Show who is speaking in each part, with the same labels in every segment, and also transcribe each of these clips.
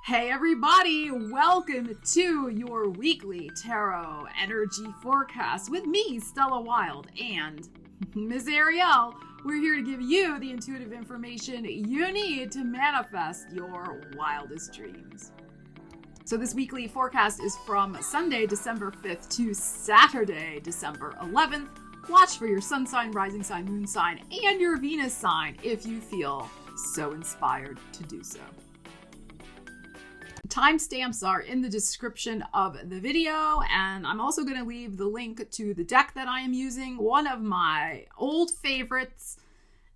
Speaker 1: Hey everybody, welcome to your weekly tarot energy forecast with me, Stella Wilde, and Miss Ariel. We're here to give you the intuitive information you need to manifest your wildest dreams. So this weekly forecast is from Sunday, December 5th to Saturday, December 11th. Watch for your sun sign, rising sign, moon sign, and your Venus sign if you feel so inspired to do so. Timestamps are in the description of the video, and I'm also going to leave the link to the deck that I am using, one of my old favorites,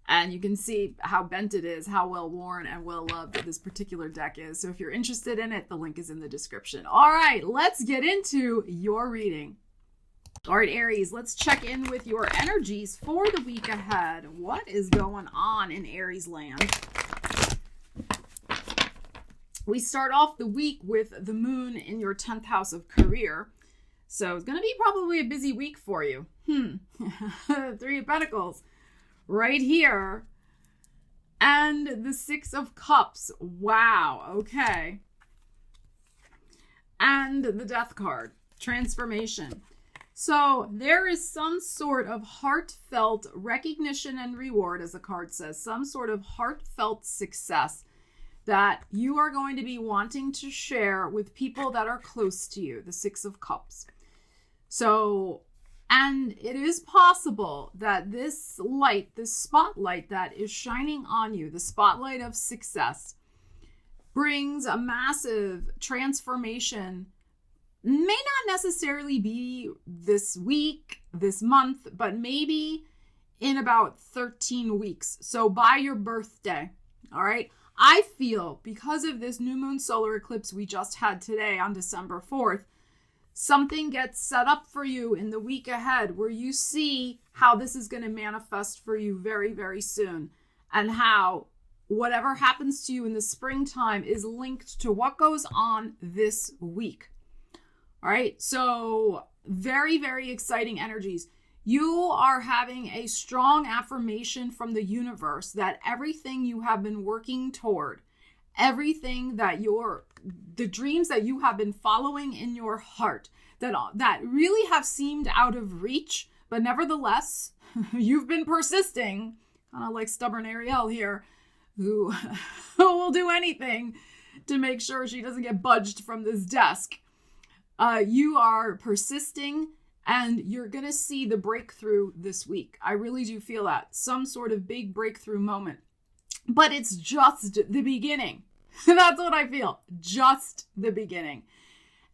Speaker 1: and you can see how bent it is, how well worn and well loved this particular deck is. So if you're interested in it, the link is in the description. All right, let's get into your reading. All right, Aries, let's check in with your energies for the week ahead. What is going on in Aries land? We start off the week with the moon in your 10th house of career. So it's going to be probably a busy week for you. Three of Pentacles right here. And the Six of Cups. Wow. Okay. And the Death card. Transformation. So there is some sort of heartfelt recognition and reward, as the card says. Some sort of heartfelt success that you are going to be wanting to share with people that are close to you, the Six of Cups. So, and it is possible that this light, this spotlight that is shining on you, the spotlight of success, brings a massive transformation. May not necessarily be this week, this month, but maybe in about 13 weeks. So by your birthday, all right? I feel because of this new moon solar eclipse we just had today on December 4th, something gets set up for you in the week ahead where you see how this is going to manifest for you very, very soon, and how whatever happens to you in the springtime is linked to what goes on this week. All right. So very, very exciting energies. You are having a strong affirmation from the universe that everything you have been working toward, everything that the dreams that you have been following in your heart, that really have seemed out of reach, but nevertheless, you've been persisting, kind of like stubborn Ariel here, who will do anything to make sure she doesn't get budged from this desk. You are persisting, and you're going to see the breakthrough this week. I really do feel that. Some sort of big breakthrough moment. But it's just the beginning. That's what I feel. Just the beginning.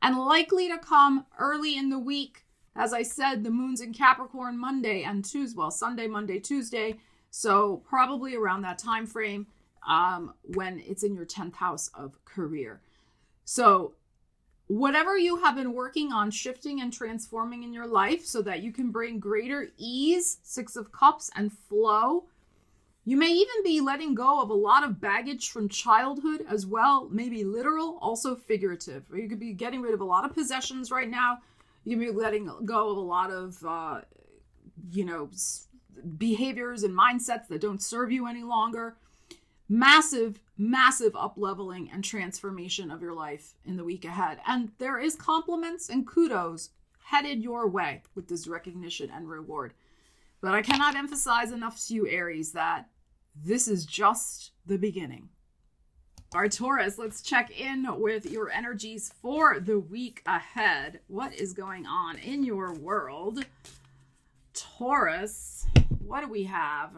Speaker 1: And likely to come early in the week. As I said, the moon's in Capricorn Monday and Tuesday. Well, Sunday, Monday, Tuesday. So probably around that time frame when it's in your 10th house of career. So whatever you have been working on shifting and transforming in your life so that you can bring greater ease, Six of Cups, and flow. You may even be letting go of a lot of baggage from childhood as well, maybe literal, also figurative. Or you could be getting rid of a lot of possessions right now. You can be letting go of a lot of, behaviors and mindsets that don't serve you any longer. Massive, massive up-leveling and transformation of your life in the week ahead. And there is compliments and kudos headed your way with this recognition and reward. But I cannot emphasize enough to you, Aries, that this is just the beginning. All right, Taurus, let's check in with your energies for the week ahead. What is going on in your world? Taurus, what do we have?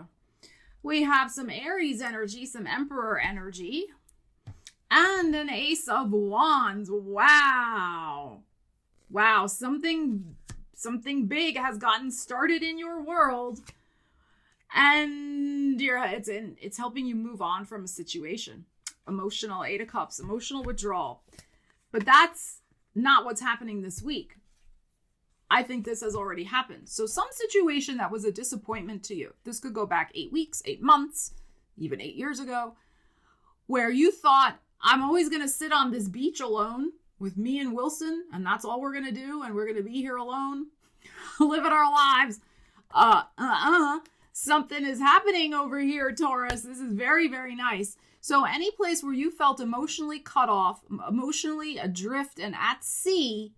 Speaker 1: We have some Aries energy, some Emperor energy, and an Ace of Wands. Wow. Wow, something big has gotten started in your world, and it's helping you move on from a situation. Emotional, Eight of Cups, emotional withdrawal. But that's not what's happening this week. I think this has already happened. So some situation that was a disappointment to you. This could go back 8 weeks, 8 months, even 8 years ago, where you thought, I'm always going to sit on this beach alone with me and Wilson, and that's all we're going to do, and we're going to be here alone, living our lives. Something is happening over here, Taurus. This is very, very nice. So any place where you felt emotionally cut off, emotionally adrift and at sea,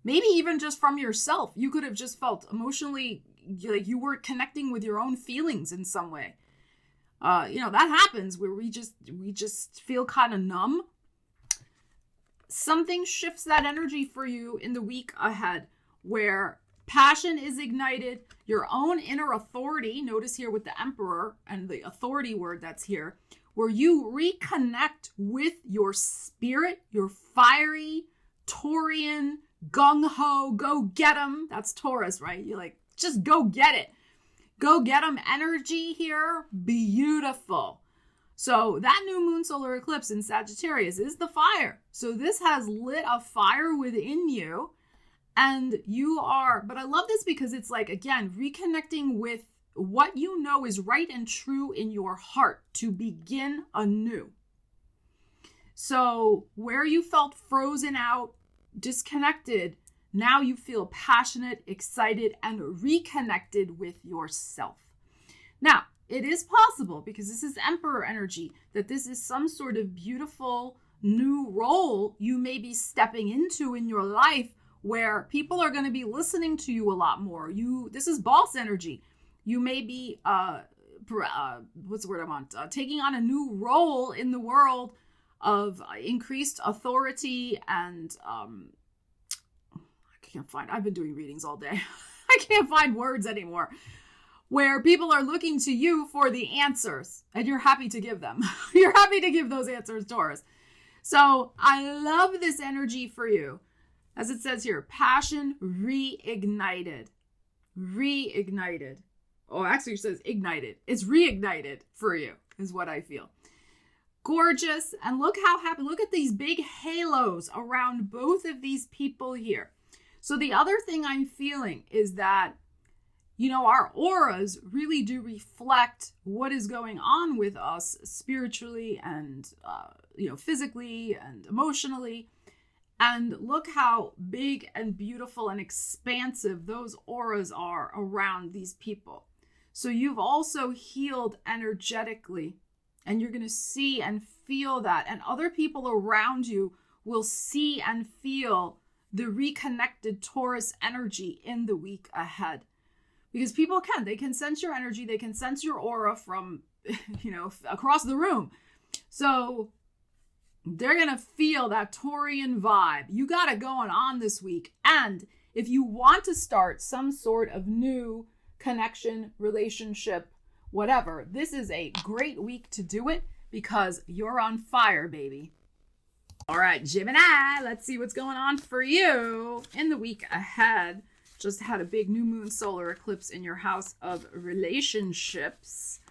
Speaker 1: maybe even just from yourself, you could have just felt emotionally like you weren't connecting with your own feelings in some way. That happens where we just feel kind of numb. Something shifts that energy for you in the week ahead where passion is ignited, your own inner authority, notice here with the Emperor and the authority word that's here, where you reconnect with your spirit, your fiery, Taurian, gung-ho, go get 'em. That's Taurus, right? You're like, just go get it. Go get 'em energy here. Beautiful. So that new moon solar eclipse in Sagittarius is the fire. So this has lit a fire within you. And but I love this because it's like, again, reconnecting with what you know is right and true in your heart to begin anew. So where you felt frozen out, disconnected, now you feel passionate, excited, and reconnected with yourself. Now, it is possible, because this is Emperor energy, that this is some sort of beautiful new role you may be stepping into in your life where people are going to be listening to you a lot more. This is boss energy. You may be, what's the word I want? Taking on a new role in the world of increased authority and, I've been doing readings all day. I can't find words anymore. Where people are looking to you for the answers and you're happy to give them. You're happy to give those answers, Taurus. So I love this energy for you. As it says here, passion reignited. Reignited. Oh, actually it says ignited. It's reignited for you is what I feel. Gorgeous. And look how happy. Look at these big halos around both of these people here. So the other thing I'm feeling is that, our auras really do reflect what is going on with us spiritually and, physically and emotionally. And look how big and beautiful and expansive those auras are around these people. So you've also healed energetically, and you're going to see and feel that. And other people around you will see and feel the reconnected Taurus energy in the week ahead. Because people they can sense your energy, they can sense your aura from, across the room. So they're going to feel that Taurian vibe. You got it going on this week. And if you want to start some sort of new connection, relationship, whatever, this is a great week to do it because you're on fire, baby. All right, Gemini, let's see what's going on for you in the week ahead. Just had a big new moon solar eclipse in your house of relationships.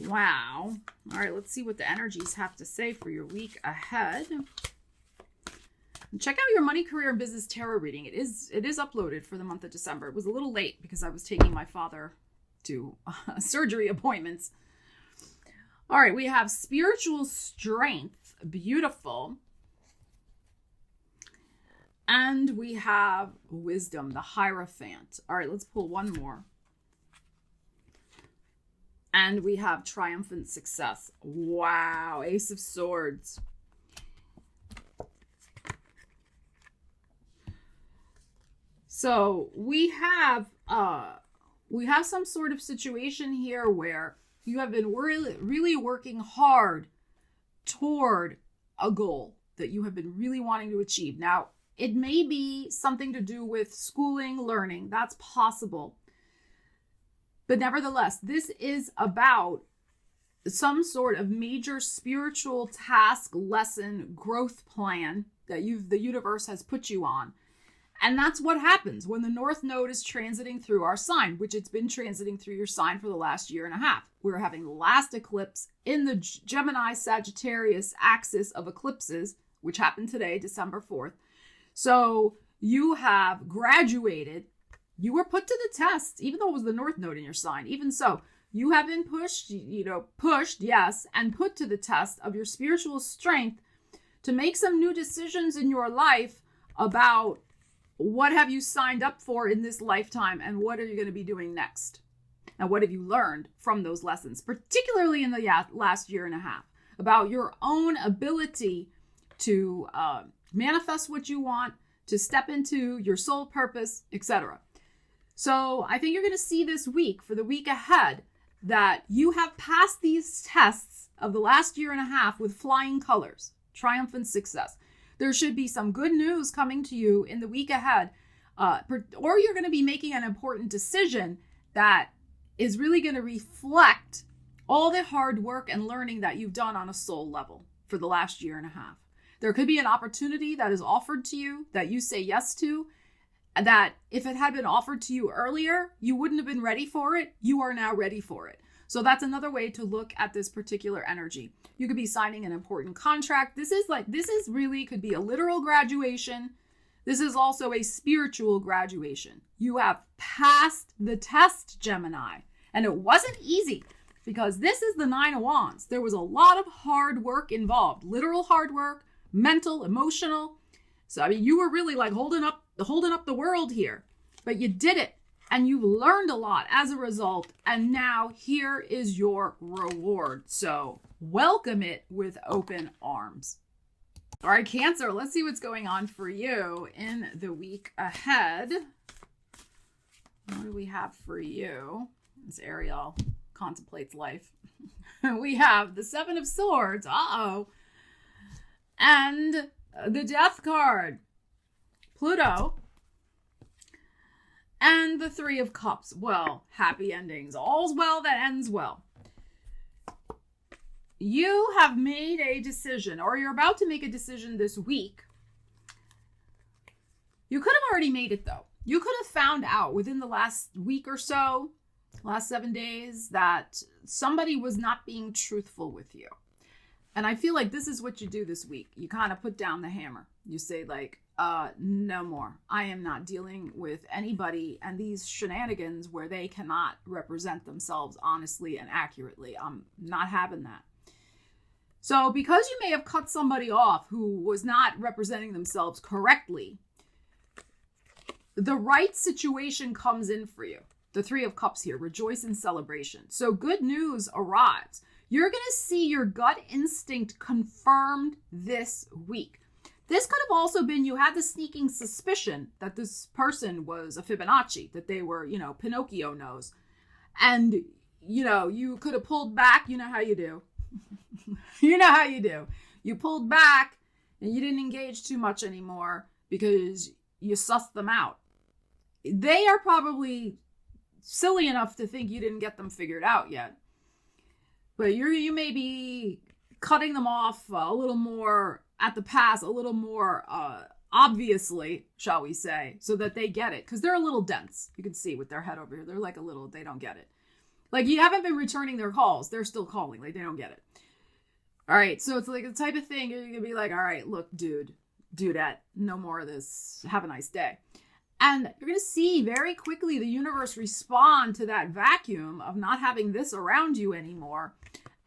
Speaker 1: Wow. All right, let's see what the energies have to say for your week ahead. And check out your money, career, and business tarot reading. It is uploaded for the month of December. It was a little late because I was taking my father to surgery appointments. All right, we have spiritual strength. Beautiful. And we have wisdom, the Hierophant. All right, let's pull one more. And we have triumphant success. Wow, Ace of Swords. So we have some sort of situation here where you have been really working hard toward a goal that you have been really wanting to achieve. Now, it may be something to do with schooling, learning. That's possible. But nevertheless, this is about some sort of major spiritual task, lesson, growth plan that the universe has put you on. And that's what happens when the North Node is transiting through our sign, which it's been transiting through your sign for the last year and a half. We're having the last eclipse in the Gemini Sagittarius axis of eclipses, which happened today, December 4th. So you have graduated. You were put to the test, even though it was the North Node in your sign. Even so, you have been pushed, yes, and put to the test of your spiritual strength to make some new decisions in your life about what have you signed up for in this lifetime and what are you going to be doing next. And what have you learned from those lessons, particularly in the last year and a half, about your own ability to manifest what you want, to step into your soul purpose, etc. So I think you're going to see this week, for the week ahead, that you have passed these tests of the last year and a half with flying colors, triumphant success. There should be some good news coming to you in the week ahead, or you're going to be making an important decision that is really going to reflect all the hard work and learning that you've done on a soul level for the last year and a half. There could be an opportunity that is offered to you that you say yes to, that if it had been offered to you earlier, you wouldn't have been ready for it. You are now ready for it. So that's another way to look at this particular energy. You could be signing an important contract. This is really could be a literal graduation. This is also a spiritual graduation. You have passed the test, Gemini. And it wasn't easy, because this is the 9 of Wands. There was a lot of hard work involved, literal hard work, mental, emotional. So, I mean, you were really like holding up the world here, but you did it, and you've learned a lot as a result. And now here is your reward. So welcome it with open arms. All right, Cancer, let's see what's going on for you in the week ahead. What do we have for you? As Ariel contemplates life. We have the 7 of Swords. And the Death card. Pluto. And the 3 of Cups. Well, happy endings. All's well that ends well. You have made a decision, or you're about to make a decision this week. You could have already made it, though. You could have found out within the last week or so, last 7 days, that somebody was not being truthful with you. And I feel like this is what you do this week. You kind of put down the hammer. You say like, no more. I am not dealing with anybody and these shenanigans where they cannot represent themselves honestly and accurately. I'm not having that. So because you may have cut somebody off who was not representing themselves correctly, the right situation comes in for you. The 3 of Cups here, rejoice in celebration. So good news arrives. You're going to see your gut instinct confirmed this week. This could have also been, you had the sneaking suspicion that this person was a Fibonacci, that they were, Pinocchio nose. And, you could have pulled back. You know how you do. You know how you do. You pulled back and you didn't engage too much anymore because you sussed them out. They are probably silly enough to think you didn't get them figured out yet. But you may be cutting them off a little more at the pass, a little more obviously, shall we say, so that they get it. Because they're a little dense. You can see with their head over here. They're like they don't get it. Like you haven't been returning their calls. They're still calling. Like they don't get it. All right. So it's like the type of thing you're going to be like, all right, look, dudette, no more of this. Have a nice day. And you're going to see very quickly the universe respond to that vacuum of not having this around you anymore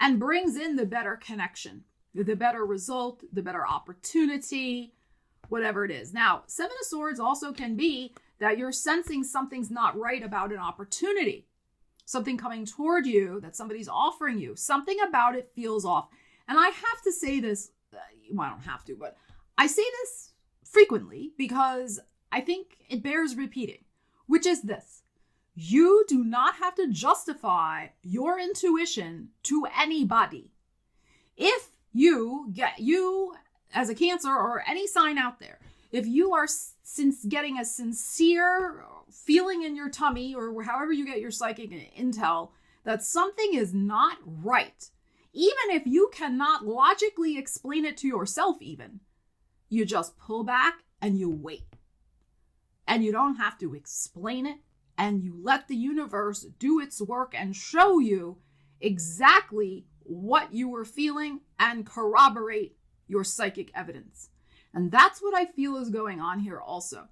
Speaker 1: and brings in the better connection, the better result, the better opportunity, whatever it is. Now, 7 of Swords also can be that you're sensing something's not right about an opportunity, something coming toward you that somebody's offering you. Something about it feels off. And I have to say this, well, I don't have to, but I say this frequently because I think it bears repeating, which is this. You do not have to justify your intuition to anybody. If you as a Cancer or any sign out there, if you are getting a sincere feeling in your tummy or however you get your psychic intel that something is not right, even if you cannot logically explain it to yourself even, you just pull back and you wait. And you don't have to explain it, and you let the universe do its work and show you exactly what you were feeling and corroborate your psychic evidence. And that's what I feel is going on here also.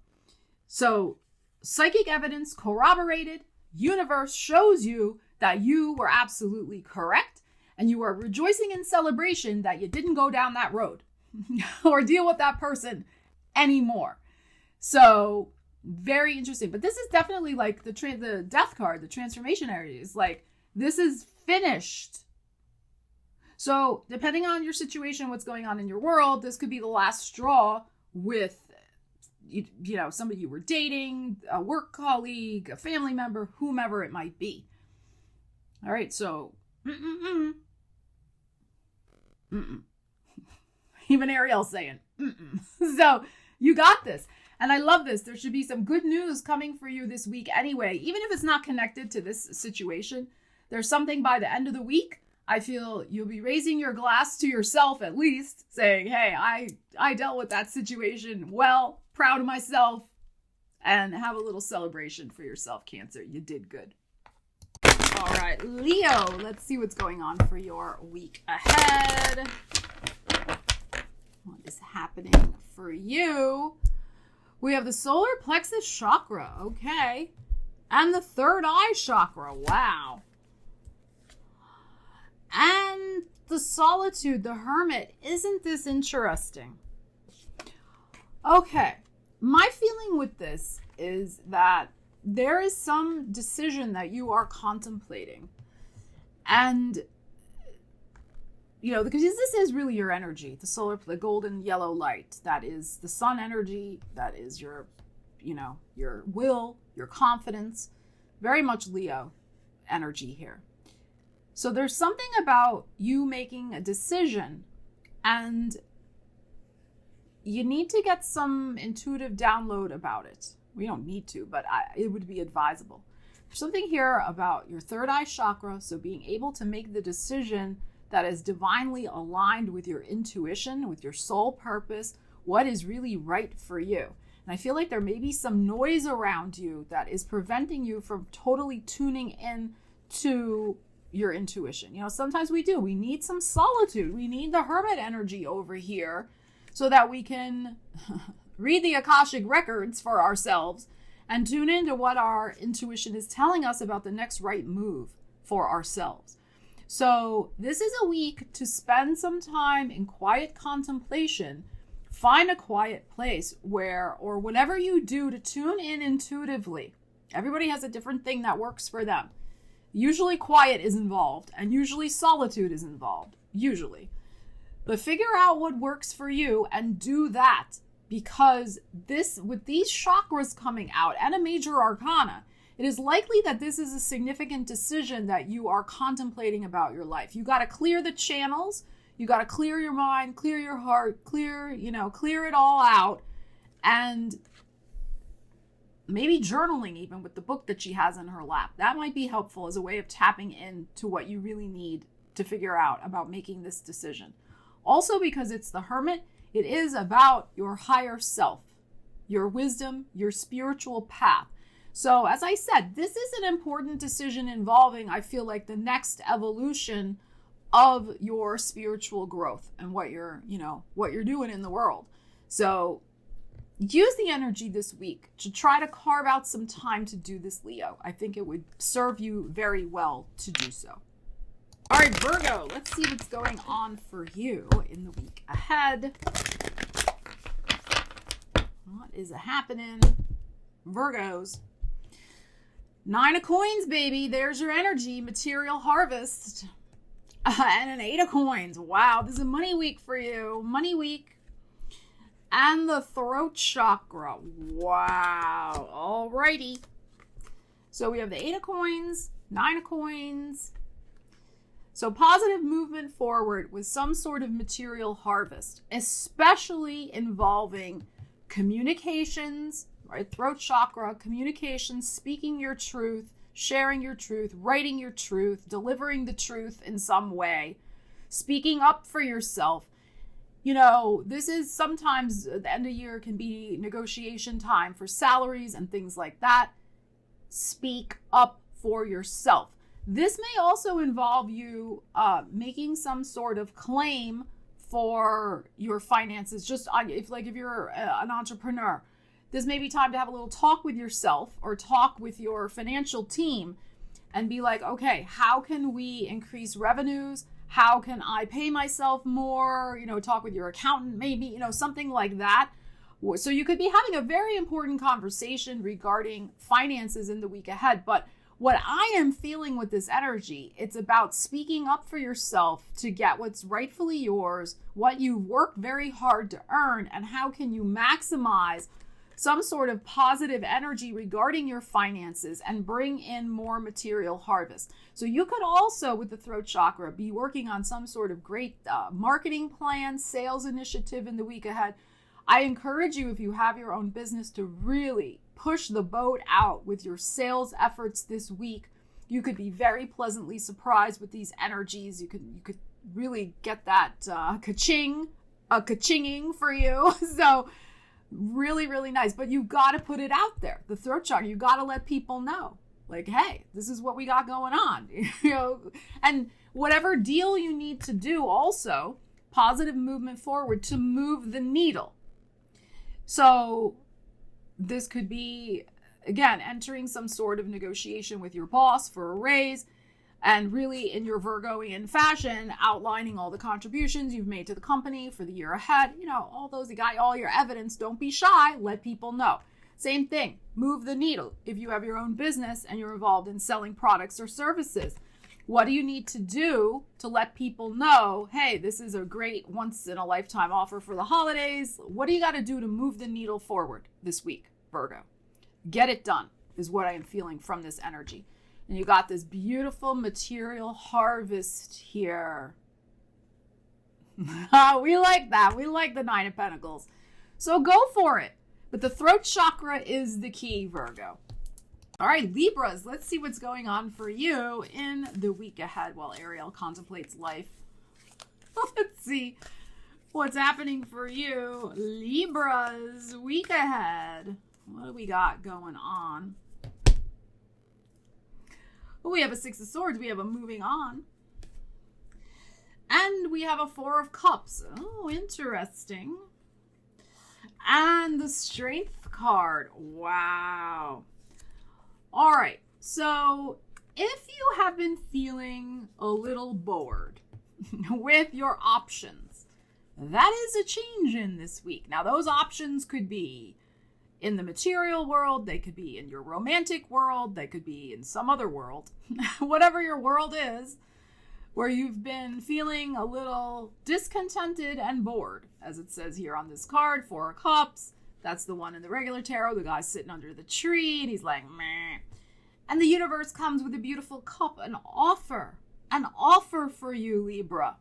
Speaker 1: So psychic evidence corroborated, universe shows you that you were absolutely correct, and you are rejoicing in celebration that you didn't go down that road or deal with that person anymore. So Very interesting. But this is definitely like the death card, the transformation Aries. Like, this is finished. So depending on your situation, what's going on in your world, this could be the last straw with, you know, somebody you were dating, a work colleague, a family member, whomever it might be. All right, so even Ariel's saying So you got this. And I love this. There should be some good news coming for you this week anyway. Even if it's not connected to this situation, there's something by the end of the week. I feel you'll be raising your glass to yourself at least, saying, hey, I dealt with that situation well, proud of myself, and have a little celebration for yourself, Cancer. You did good. All right, Leo, let's see what's going on for your week ahead. What is happening for you? We have the solar plexus chakra, okay, and the third eye chakra, wow. And the solitude, the hermit. Isn't this interesting? Okay, my feeling with this is that there is some decision that you are contemplating. And, you know, because this is really your energy, the golden yellow light. That is the sun energy. That is your, you know, your will, your confidence. Very much Leo energy here. So there's something about you making a decision, and you need to get some intuitive download about it. We don't need to, but it would be advisable. There's something here about your third eye chakra, so being able to make the decision that is divinely aligned with your intuition, with your soul purpose, what is really right for you. And I feel like there may be some noise around you that is preventing you from totally tuning in to your intuition. You know, sometimes we need some solitude. We need the hermit energy over here so that we can read the Akashic records for ourselves and tune into what our intuition is telling us about the next right move for ourselves. So this is a week to spend some time in quiet contemplation. Find a quiet place where, or whatever you do to tune in intuitively. Everybody has a different thing that works for them. Usually quiet is involved, and usually solitude is involved, usually. But figure out what works for you and do that, because this, with these chakras coming out and a major arcana, it is likely that this is a significant decision that you are contemplating about your life. You got to clear the channels. You got to clear your mind, clear your heart, clear it all out. And maybe journaling even with the book that she has in her lap. That might be helpful as a way of tapping into what you really need to figure out about making this decision. Also, because it's the hermit, it is about your higher self, your wisdom, your spiritual path. So as I said, this is an important decision involving, I feel like, the next evolution of your spiritual growth and what you're doing in the world. So use the energy this week to try to carve out some time to do this, Leo. I think it would serve you very well to do so. All right, Virgo, let's see what's going on for you in the week ahead. What is happening? Virgos. 9 of coins, baby. There's your energy, material harvest. And an 8 of coins. Wow, this is a money week for you. Money week. And the throat chakra. Wow. Alrighty. So we have the 8 of coins, 9 of coins. So positive movement forward with some sort of material harvest, especially involving communications, right? Throat chakra, communications, speaking your truth, sharing your truth, writing your truth, delivering the truth in some way, speaking up for yourself. You know, this is sometimes the end of year can be negotiation time for salaries and things like that. Speak up for yourself. This may also involve you making some sort of claim for your finances. Just if you're an entrepreneur, this may be time to have a little talk with yourself or talk with your financial team and be like, okay, how can we increase revenues? How can I pay myself more? You know, talk with your accountant, maybe, something like that. So you could be having a very important conversation regarding finances in the week ahead. But what I am feeling with this energy, it's about speaking up for yourself to get what's rightfully yours, what you've worked very hard to earn, and how can you maximize some sort of positive energy regarding your finances and bring in more material harvest. So you could also, with the throat chakra, be working on some sort of great marketing plan, sales initiative in the week ahead. I encourage you, if you have your own business, to really push the boat out with your sales efforts this week. You could be very pleasantly surprised with these energies. You could really get that ka-chinging for you. So really, really nice. But you've got to put it out there. The throat chakra, you got to let people know, like, hey, this is what we got going on. And whatever deal you need to do, also positive movement forward to move the needle. So this could be, again, entering some sort of negotiation with your boss for a raise, and really in your Virgoian fashion, outlining all the contributions you've made to the company for the year ahead. All those, you got all your evidence. Don't be shy. Let people know. Same thing. Move the needle. If you have your own business and you're involved in selling products or services, what do you need to do to let people know, hey, this is a great once-in-a-lifetime offer for the holidays? What do you got to do to move the needle forward this week, Virgo? Get it done is what I am feeling from this energy. And you got this beautiful material harvest here. We like that. We like the Nine of Pentacles. So go for it. But the throat chakra is the key, Virgo. All right, Libras, let's see what's going on for you in the week ahead while Ariel contemplates life. Let's see what's happening for you, Libras, week ahead. What do we got going on? Oh, we have a Six of Swords. We have a moving on. And we have a Four of Cups. Oh, interesting. And the Strength card. Wow. All right. So if you have been feeling a little bored with your options, that is a change in this week. Now, those options could be in the material world, they could be in your romantic world, they could be in some other world. Whatever your world is, where you've been feeling a little discontented and bored, as it says here on this card, Four of Cups. That's the one in the regular tarot. The guy's sitting under the tree and he's like, meh. And the universe comes with a beautiful cup, an offer for you, Libra.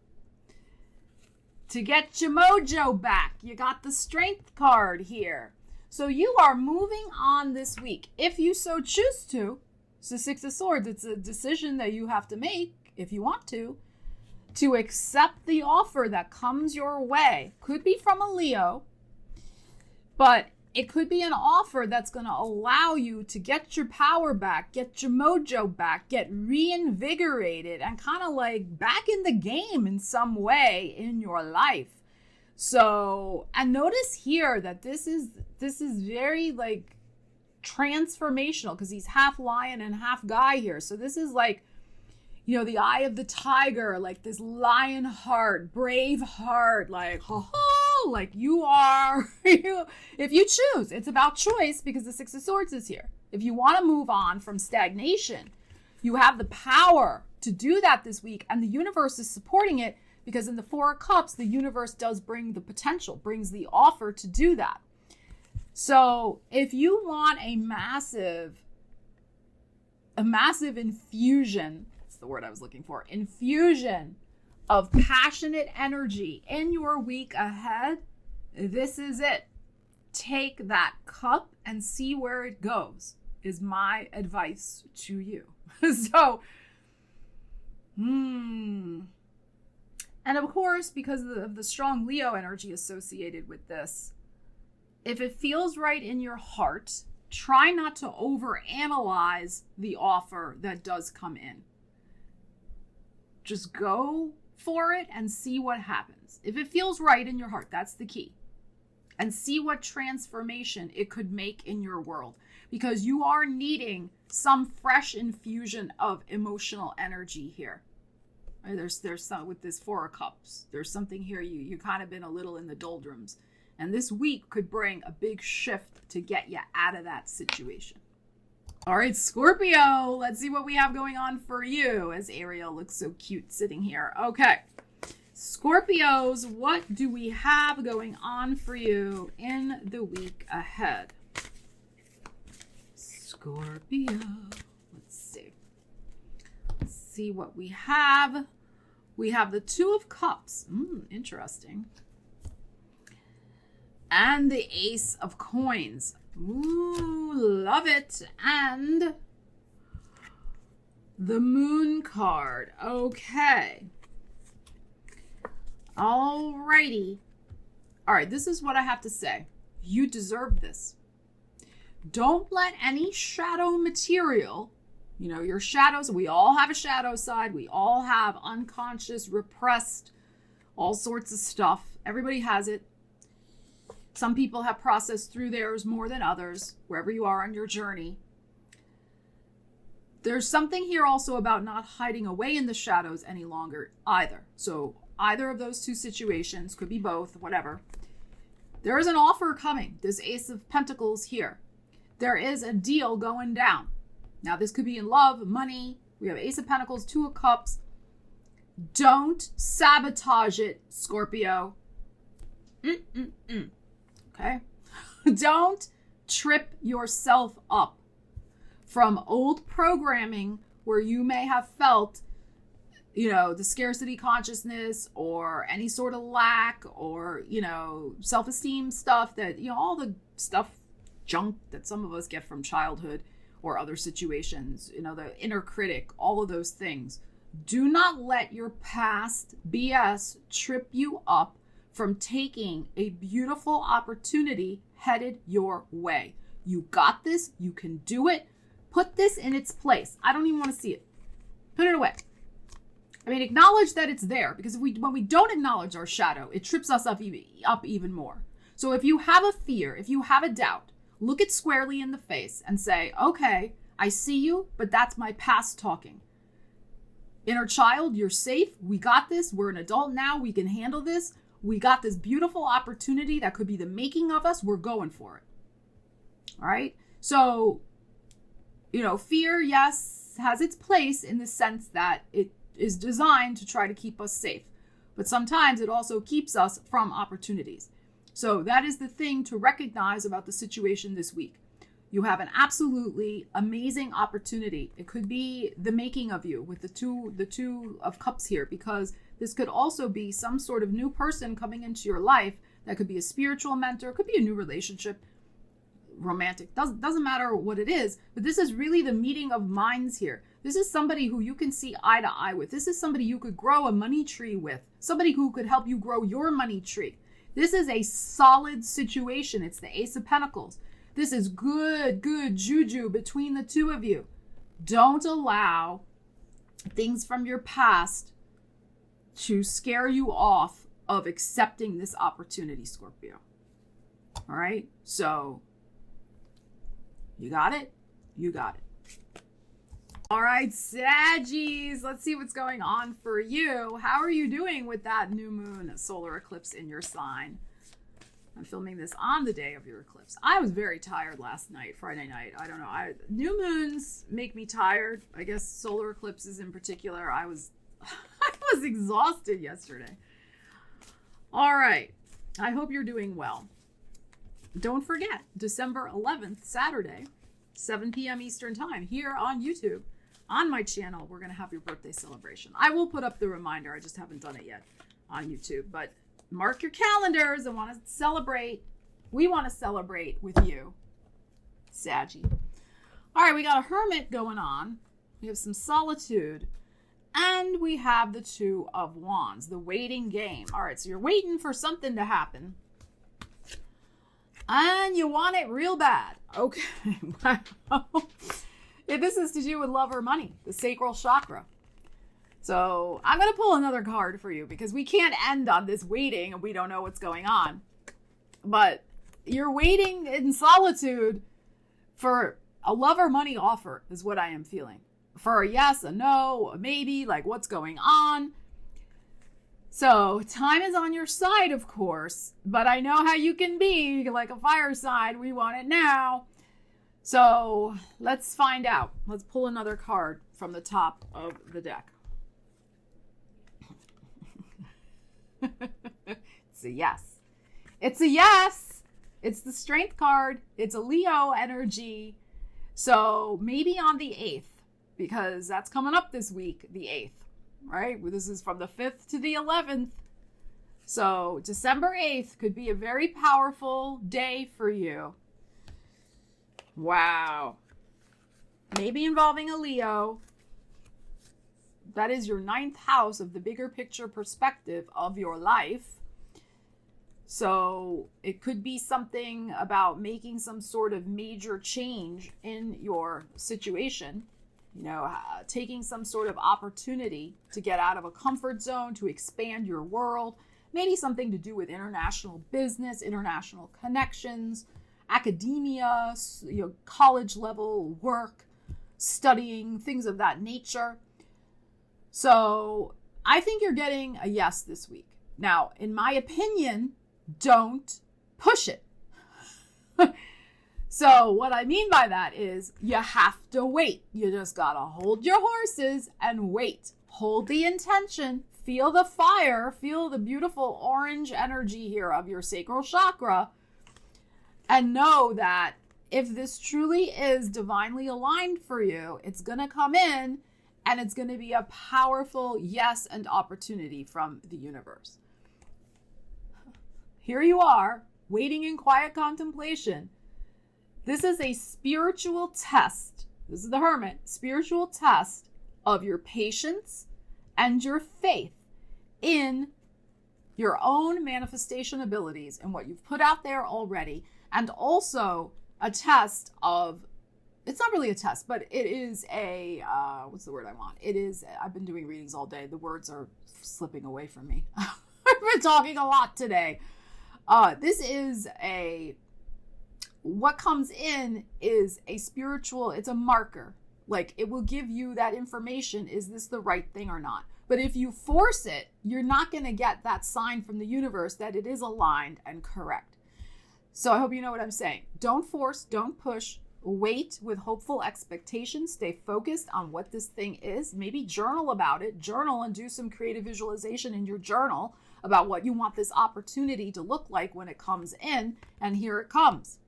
Speaker 1: To get your mojo back, you got the Strength card here. So you are moving on this week, if you so choose to. It's the Six of Swords. It's a decision that you have to make, if you want to accept the offer that comes your way. Could be from a Leo, but it could be an offer that's going to allow you to get your power back, get your mojo back, get reinvigorated, and kind of like back in the game in some way in your life. So, and notice here that this is very like transformational, because he's half lion and half guy here. So this is like, the eye of the tiger, like this lion heart, brave heart, like, like you are, if you choose. It's about choice, because the Six of Swords is here. If you want to move on from stagnation, you have the power to do that this week, and the universe is supporting it, because in the Four of Cups, the universe does bring the potential, brings the offer to do that. So if you want a massive infusion, that's the word I was looking for, infusion of passionate energy in your week ahead, this is it. Take that cup and see where it goes, is my advice to you. So, And of course, because of the strong Leo energy associated with this, if it feels right in your heart, try not to overanalyze the offer that does come in. Just go for it and see what happens. If it feels right in your heart, that's the key. And see what transformation it could make in your world, because you are needing some fresh infusion of emotional energy here. There's some with this Four of Cups. There's something here, you kind of been a little in the doldrums, And this week could bring a big shift to get you out of that situation. All right, Scorpio, let's see what we have going on for you as Ariel looks so cute sitting here. Okay, Scorpios, what do we have going on for you in the week ahead? Scorpio, let's see. Let's see what we have. We have the Two of Cups. Interesting. And the Ace of Coins. Ooh, love it. And the Moon card. Okay. Alrighty. All right, this is what I have to say. You deserve this. Don't let any shadow material, you know, your shadows, we all have a shadow side. We all have unconscious, repressed, all sorts of stuff. Everybody has it. Some people have processed through theirs more than others, wherever you are on your journey. There's something here also about not hiding away in the shadows any longer either. So either of those two situations, could be both, whatever. There is an offer coming. This Ace of Pentacles here. There is a deal going down. Now this could be in love, money. We have Ace of Pentacles, Two of Cups. Don't sabotage it, Scorpio. Okay? Don't trip yourself up from old programming where you may have felt, you know, the scarcity consciousness or any sort of lack or, you know, self-esteem stuff that, you know, all the stuff, junk that some of us get from childhood or other situations, you know, the inner critic, all of those things. Do not let your past BS trip you up from taking a beautiful opportunity headed your way. You got this. You can do it. Put this in its place. I don't even want to see it. Put it away. I mean, acknowledge that it's there, because when we don't acknowledge our shadow, it trips us up even more. So if you have a fear, if you have a doubt, look it squarely in the face and say, okay, I see you, but that's my past talking. Inner child, you're safe. We got this. We're an adult now. We can handle this. We got this beautiful opportunity that could be the making of us. We're going for it. All right. So, you know, fear, yes, has its place in the sense that it is designed to try to keep us safe. But sometimes it also keeps us from opportunities. So that is the thing to recognize about the situation this week. You have an absolutely amazing opportunity. It could be the making of you with the two of cups here, because this could also be some sort of new person coming into your life. That could be a spiritual mentor, could be a new relationship, romantic, doesn't matter what it is, but this is really the meeting of minds here. This is somebody who you can see eye to eye with. This is somebody you could grow a money tree with, somebody who could help you grow your money tree. This is a solid situation. It's the Ace of Pentacles. This is good juju between the two of you. Don't allow things from your past to scare you off of accepting this opportunity, Scorpio. All right? So, you got it? You got it. All right, Saggies, let's see what's going on for you. How are you doing with that new moon solar eclipse in your sign? I'm filming this on the day of your eclipse. I was very tired last night, Friday night. I don't know. New moons make me tired. I guess solar eclipses in particular. I was exhausted yesterday. All right. I hope you're doing well. Don't forget, December 11th, Saturday, 7 p.m. Eastern Time, here on YouTube, on my channel, we're going to have your birthday celebration. I will put up the reminder. I just haven't done it yet on YouTube, but mark your calendars. I want to celebrate. We want to celebrate with you, Saggy. All right, we got a Hermit going on. We have some solitude. And we have the Two of Wands, the waiting game. All right, so you're waiting for something to happen. And you want it real bad. Okay, wow. If this is to do with love or money, the sacral chakra. So I'm going to pull another card for you because we can't end on this waiting and we don't know what's going on. But you're waiting in solitude for a love or money offer is what I am feeling. For a yes, a no, a maybe, like what's going on. So time is on your side, of course, but I know how you can be, like a fireside. We want it now. So let's find out. Let's pull another card from the top of the deck. It's a yes. It's a yes. It's the Strength card. It's a Leo energy. So maybe on the 8th, because that's coming up this week, the 8th, right? This is from the 5th to the 11th. So December 8th could be a very powerful day for you. Wow. Maybe involving a Leo. That is your 9th house of the bigger picture perspective of your life. So it could be something about making some sort of major change in your situation. You know, taking some sort of opportunity to get out of a comfort zone, to expand your world. Maybe something to do with international business, international connections, academia, you know, college level work, studying, things of that nature. So I think you're getting a yes this week. Now, in my opinion, don't push it. So what I mean by that is you have to wait. You just gotta hold your horses and wait. Hold the intention. Feel the fire. Feel the beautiful orange energy here of your sacral chakra. And know that if this truly is divinely aligned for you, it's gonna come in and it's gonna be a powerful yes and opportunity from the universe. Here you are, waiting in quiet contemplation. This is a spiritual test. This is the Hermit, spiritual test of your patience and your faith in your own manifestation abilities and what you've put out there already. And also a test of, it's not really a test, but it is a, what's the word I want? It is, I've been doing readings all day. The words are slipping away from me. I've been talking a lot today. This is what comes in is a spiritual, it's a marker. Like it will give you that information. Is this the right thing or not? But if you force it, you're not going to get that sign from the universe that it is aligned and correct. So I hope you know what I'm saying. Don't force, don't push, wait with hopeful expectations. Stay focused on what this thing is. Maybe journal about it. Journal and do some creative visualization in your journal about what you want this opportunity to look like when it comes in. And here it comes.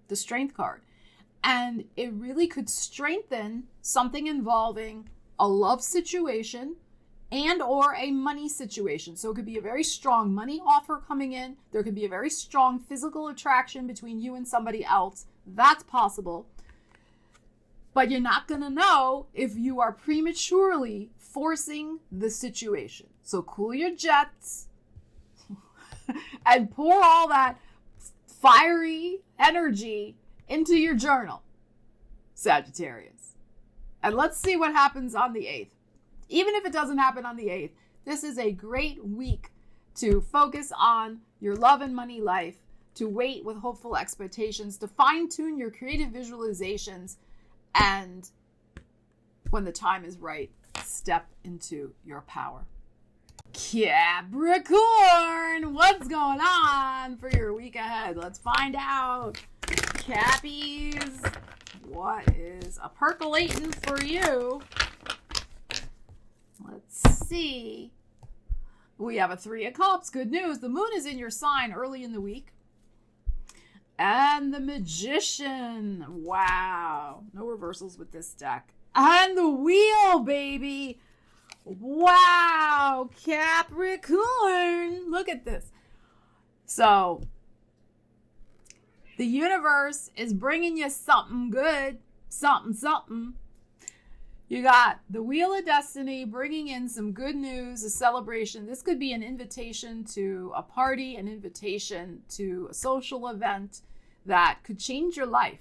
Speaker 1: The Strength card. And it really could strengthen something involving a love situation and or a money situation. So it could be a very strong money offer coming in. There could be a very strong physical attraction between you and somebody else. That's possible. But you're not going to know if you are prematurely forcing the situation. So cool your jets and pour all that fiery energy into your journal, Sagittarius. And let's see what happens on the 8th. Even if it doesn't happen on the 8th, this is a great week to focus on your love and money life, to wait with hopeful expectations, to fine-tune your creative visualizations, and when the time is right, step into your power. Capricorn, what's going on for your week ahead? Let's find out. Cappies, what is a percolating for you? Let's see. We have a 3 of Cups. Good news. The moon is in your sign early in the week. And the Magician. Wow. No reversals with this deck. And the Wheel, baby. Wow. Capricorn. Look at this. So, the universe is bringing you something good. Something. You got the Wheel of Destiny bringing in some good news, a celebration. This could be an invitation to a party, an invitation to a social event that could change your life.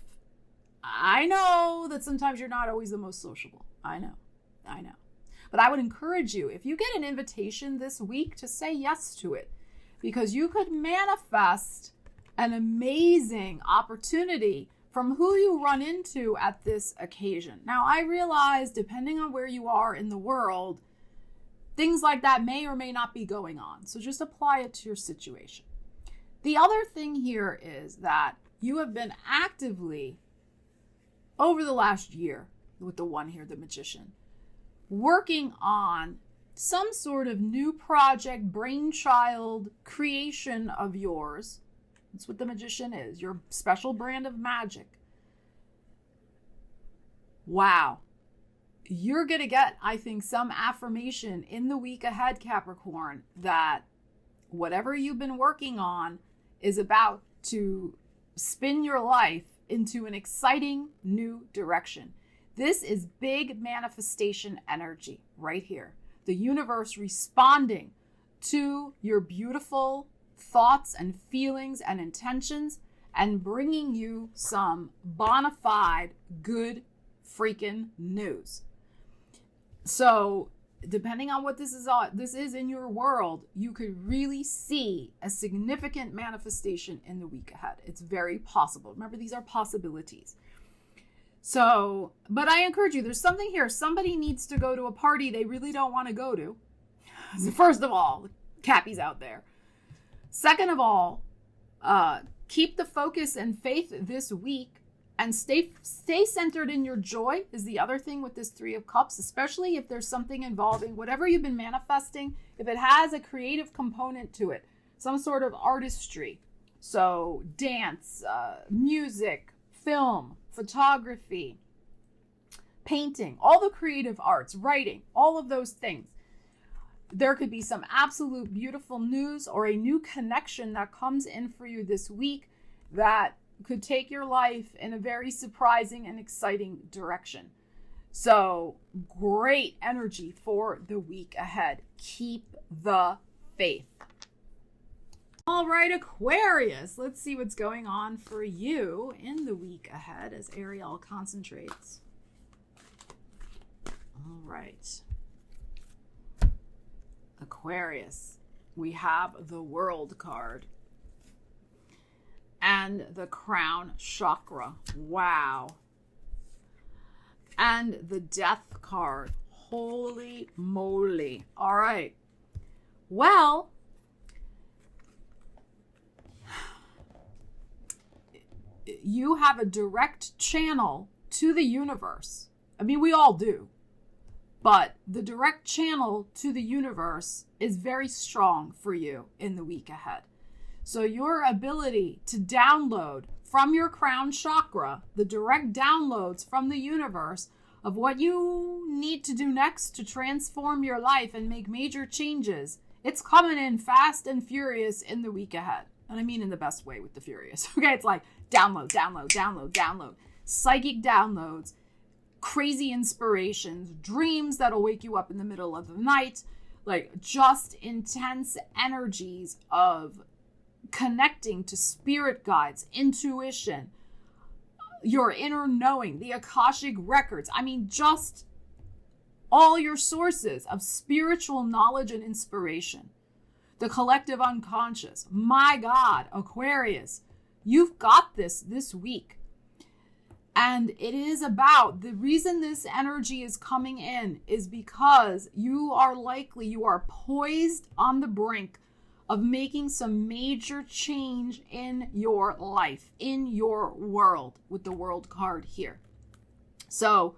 Speaker 1: I know that sometimes you're not always the most sociable. I know. But I would encourage you, if you get an invitation this week, to say yes to it, because you could manifest an amazing opportunity from who you run into at this occasion. Now, I realize, depending on where you are in the world, things like that may or may not be going on. So just apply it to your situation. The other thing here is that you have been actively, over the last year, with the one here, the Magician, working on some sort of new project, brainchild, creation of yours. That's what the Magician is, your special brand of magic. Wow. You're going to get, I think, some affirmation in the week ahead, Capricorn, that whatever you've been working on is about to spin your life into an exciting new direction. This is big manifestation energy right here. The universe responding to your beautiful thoughts and feelings and intentions and bringing you some bona fide good freaking news. So depending on what this is in your world, you could really see a significant manifestation in the week ahead. It's very possible. Remember, these are possibilities. So, but I encourage you, there's something here. Somebody needs to go to a party they really don't want to go to. First of all, Cappy's out there. Second of all, keep the focus and faith this week and stay centered in your joy is the other thing with this Three of Cups, especially if there's something involving whatever you've been manifesting, if it has a creative component to it, some sort of artistry. So dance, music, film, photography, painting, all the creative arts, writing, all of those things. There could be some absolute beautiful news or a new connection that comes in for you this week that could take your life in a very surprising and exciting direction. So great energy for the week ahead. Keep the faith. All right, Aquarius, let's see what's going on for you in the week ahead as Ariel concentrates. All right. Aquarius, we have the World card and the Crown Chakra. Wow. And the Death card. Holy moly. All right. Well, you have a direct channel to the universe. I mean, we all do. But the direct channel to the universe is very strong for you in the week ahead. So your ability to download from your crown chakra, the direct downloads from the universe of what you need to do next to transform your life and make major changes, it's coming in fast and furious in the week ahead. And I mean in the best way with the furious. Okay, it's like download, download, download, download. Psychic downloads, crazy inspirations, dreams that'll wake you up in the middle of the night, like just intense energies of connecting to spirit guides, intuition, your inner knowing, the Akashic records. I mean, just all your sources of spiritual knowledge and inspiration. The collective unconscious. My God, Aquarius, you've got this week. And it is about, the reason this energy is coming in is because you are poised on the brink of making some major change in your life, in your world, with the World card here. So,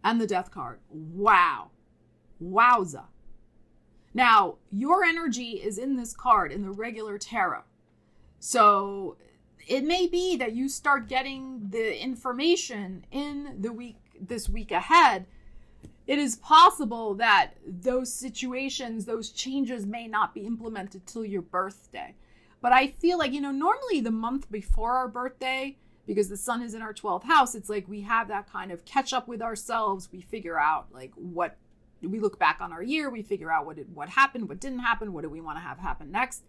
Speaker 1: and the Death card. Wow. Wowza. Now, your energy is in this card in the regular tarot. So it may be that you start getting the information in this week ahead. It is possible that those situations, those changes may not be implemented till your birthday. But I feel like, normally the month before our birthday, because the sun is in our 12th house, it's like we have that kind of catch up with ourselves. We figure out we look back on our year, we figure out what happened, what didn't happen, what do we want to have happen next.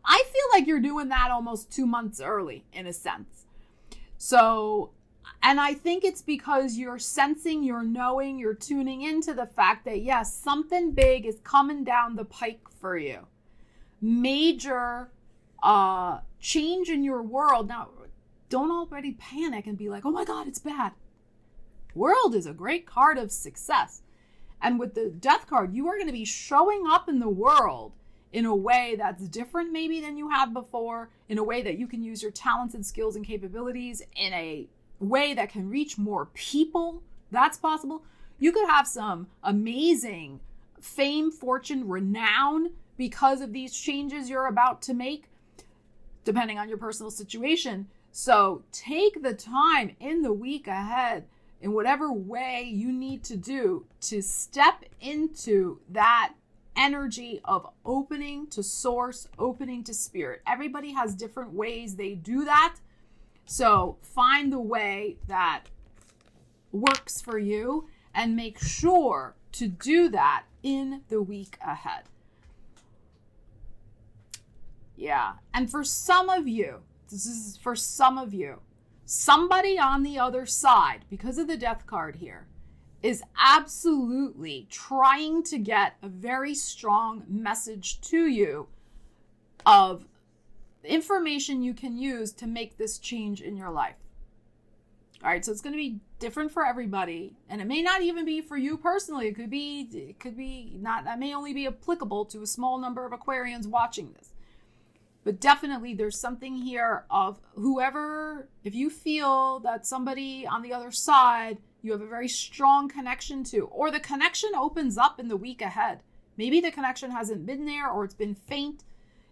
Speaker 1: I feel like you're doing that almost 2 months early in a sense. So, and I think it's because you're sensing, you're knowing, you're tuning into the fact that yes, something big is coming down the pike for you. Major change in your world. Now, don't already panic and be like, oh my God, it's bad. World is a great card of success. And with the Death card, you are going to be showing up in the world in a way that's different maybe than you have before, in a way that you can use your talents and skills and capabilities in a way that can reach more people. That's possible. You could have some amazing fame, fortune, renown because of these changes you're about to make, depending on your personal situation. So take the time in the week ahead, in whatever way you need to do, to step into that energy of opening to source, opening to spirit. Everybody has different ways they do that. So find the way that works for you and make sure to do that in the week ahead. Yeah. And for some of you, this is for some of you, somebody on the other side, because of the Death card here, is absolutely trying to get a very strong message to you of information you can use to make this change in your life. All right, so it's going to be different for everybody, and it may not even be for you personally. It could be not, that may only be applicable to a small number of Aquarians watching this. But definitely there's something here of whoever, if you feel that somebody on the other side you have a very strong connection to, or the connection opens up in the week ahead. Maybe the connection hasn't been there, or it's been faint.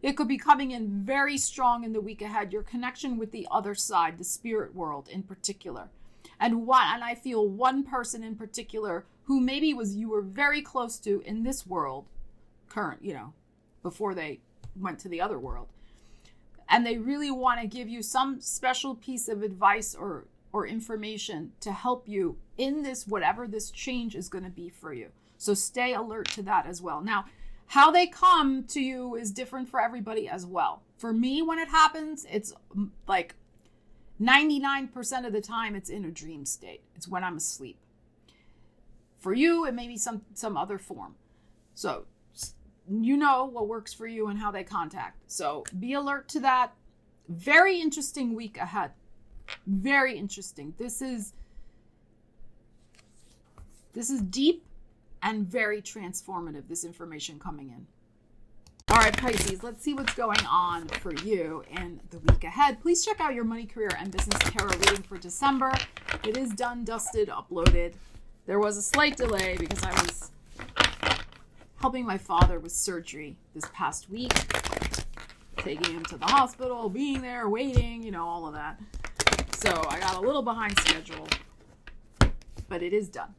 Speaker 1: It could be coming in very strong in the week ahead, your connection with the other side, the spirit world in particular. And I feel one person in particular who maybe you were very close to in this world, before they went to the other world. And they really want to give you some special piece of advice or information to help you in this, whatever this change is going to be for you. So stay alert to that as well. Now, how they come to you is different for everybody as well. For me, when it happens, it's like 99% of the time it's in a dream state. It's when I'm asleep. For you, it may be some other form. So you know what works for you and how they contact. So be alert to that. Very interesting week ahead. Very interesting. This is deep and very transformative, this information coming in. All right, Pisces, let's see what's going on for you in the week ahead. Please check out your money, career, and business tarot reading for December. It is done, dusted, uploaded. There was a slight delay because I was helping my father with surgery this past week, taking him to the hospital, being there, waiting, all of that. So I got a little behind schedule, but it is done.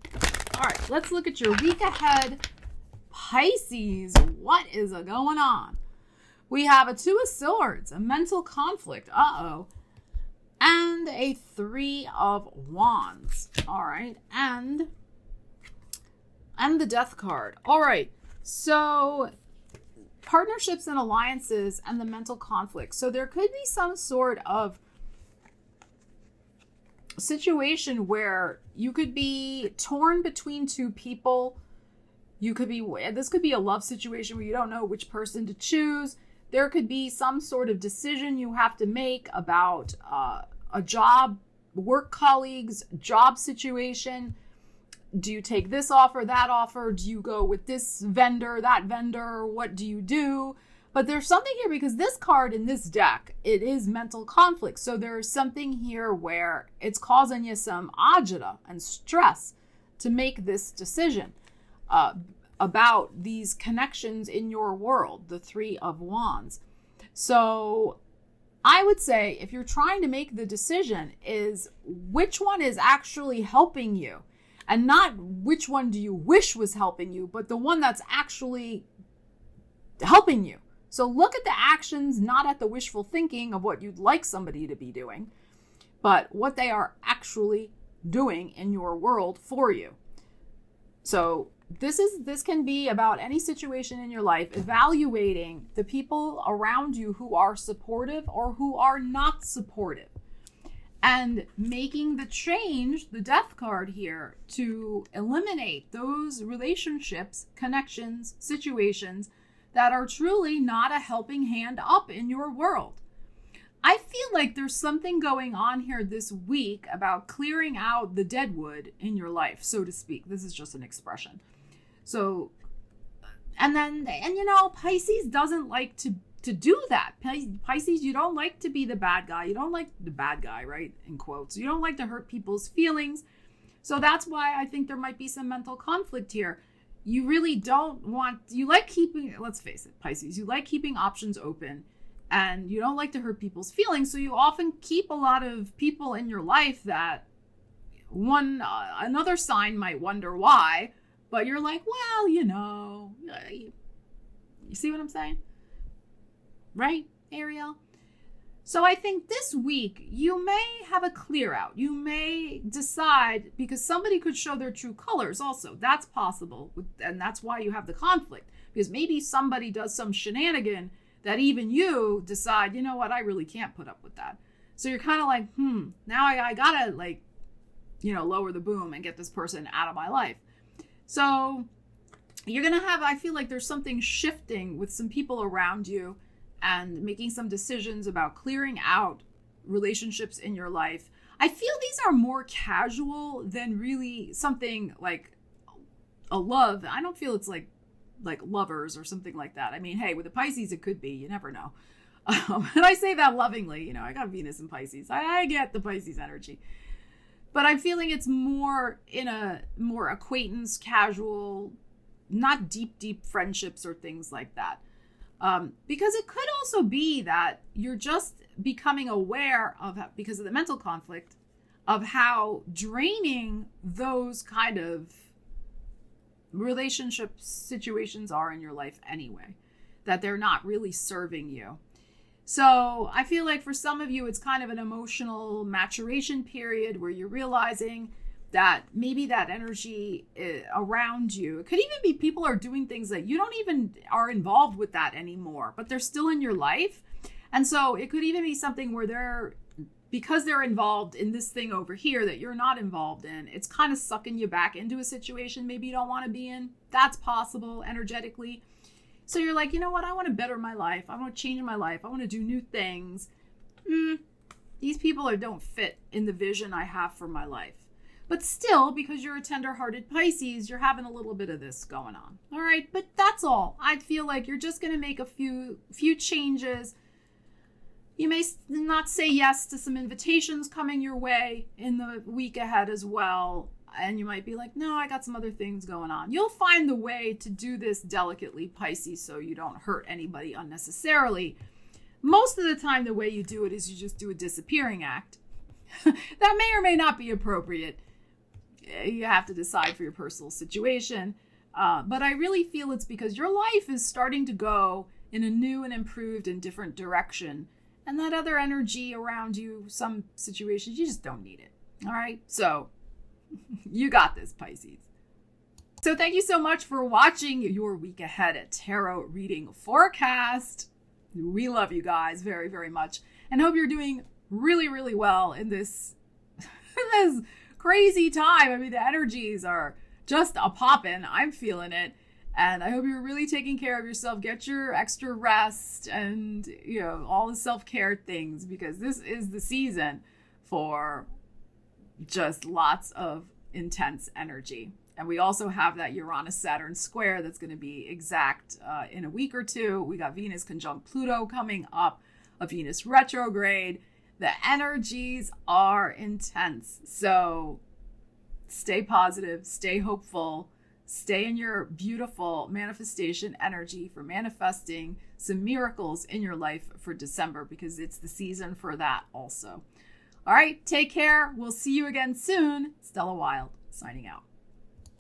Speaker 1: All right, let's look at your week ahead. Pisces, what is going on? We have a Two of Swords, a mental conflict, and a Three of Wands. All right, and the Death card. All right, so partnerships and alliances and the mental conflict. So there could be some sort of situation where you could be torn between two people. This could be a love situation where you don't know which person to choose. There could be some sort of decision you have to make about a job, work colleagues, job situation. Do you take this offer, that offer? Do you go with this vendor, that vendor? What do you do? But there's something here because this card in this deck, it is mental conflict. So there's something here where it's causing you some agita and stress to make this decision about these connections in your world, the Three of Wands. So I would say if you're trying to make the decision is which one is actually helping you, and not which one do you wish was helping you, but the one that's actually helping you. So look at the actions, not at the wishful thinking of what you'd like somebody to be doing, but what they are actually doing in your world for you. So this can be about any situation in your life, evaluating the people around you who are supportive or who are not supportive, and making the change, the Death card here, to eliminate those relationships, connections, situations that are truly not a helping hand up in your world. I feel like there's something going on here this week about clearing out the dead wood in your life, so to speak. This is just an expression. So, and Pisces doesn't like to do that. Pisces, you don't like to be the bad guy. You don't like the bad guy, right? In quotes. You don't like to hurt people's feelings. So that's why I think there might be some mental conflict here. You really you like keeping, let's face it, Pisces, you like keeping options open and you don't like to hurt people's feelings. So you often keep a lot of people in your life that another sign might wonder why, but you're like, well, you see what I'm saying? Right, Ariel? So I think this week you may have a clear out. You may decide, because somebody could show their true colors also. That's possible. And that's why you have the conflict. Because maybe somebody does some shenanigan that even you decide, you know what, I really can't put up with that. So you're kind of like, now I gotta lower the boom and get this person out of my life. So you're going to I feel like there's something shifting with some people around you and making some decisions about clearing out relationships in your life. I feel these are more casual than really something like a love. I don't feel it's like lovers or something like that. I mean, hey, with the Pisces, it could be. You never know. And I say that lovingly. I got Venus in Pisces. I get the Pisces energy. But I'm feeling it's more in a more acquaintance, casual, not deep friendships or things like that. Because it could also be that you're just becoming aware of, because of the mental conflict, of how draining those kind of relationship situations are in your life anyway, that they're not really serving you. So I feel like for some of you, it's kind of an emotional maturation period where you're realizing that maybe that energy around you, it could even be people are doing things that you don't even are involved with that anymore, but they're still in your life. And so it could even be something where because they're involved in this thing over here that you're not involved in, it's kind of sucking you back into a situation maybe you don't want to be in. That's possible energetically. So you're like, you know what? I want to better my life. I want to change my life. I want to do new things. These people don't fit in the vision I have for my life. But still, because you're a tender-hearted Pisces, you're having a little bit of this going on. All right, but that's all. I feel like you're just going to make a few changes. You may not say yes to some invitations coming your way in the week ahead as well. And you might be like, no, I got some other things going on. You'll find the way to do this delicately, Pisces, so you don't hurt anybody unnecessarily. Most of the time, the way you do it is you just do a disappearing act. That may or may not be appropriate. You have to decide for your personal situation. But I really feel it's because your life is starting to go in a new and improved and different direction. And that other energy around you, some situations, you just don't need it. All right? So you got this, Pisces. So thank you so much for watching your week ahead tarot reading forecast. We love you guys very, very much. And hope you're doing really, really well in this crazy time. I mean, the energies are just a poppin'. I'm feeling it. And I hope you're really taking care of yourself. Get your extra rest and, all the self-care things, because this is the season for just lots of intense energy. And we also have that Uranus-Saturn square that's going to be exact in a week or two. We got Venus conjunct Pluto coming up, a Venus retrograde. The energies are intense. So stay positive, stay hopeful, stay in your beautiful manifestation energy for manifesting some miracles in your life for December, because it's the season for that also. All right, take care. We'll see you again soon. Stella Wilde, signing out.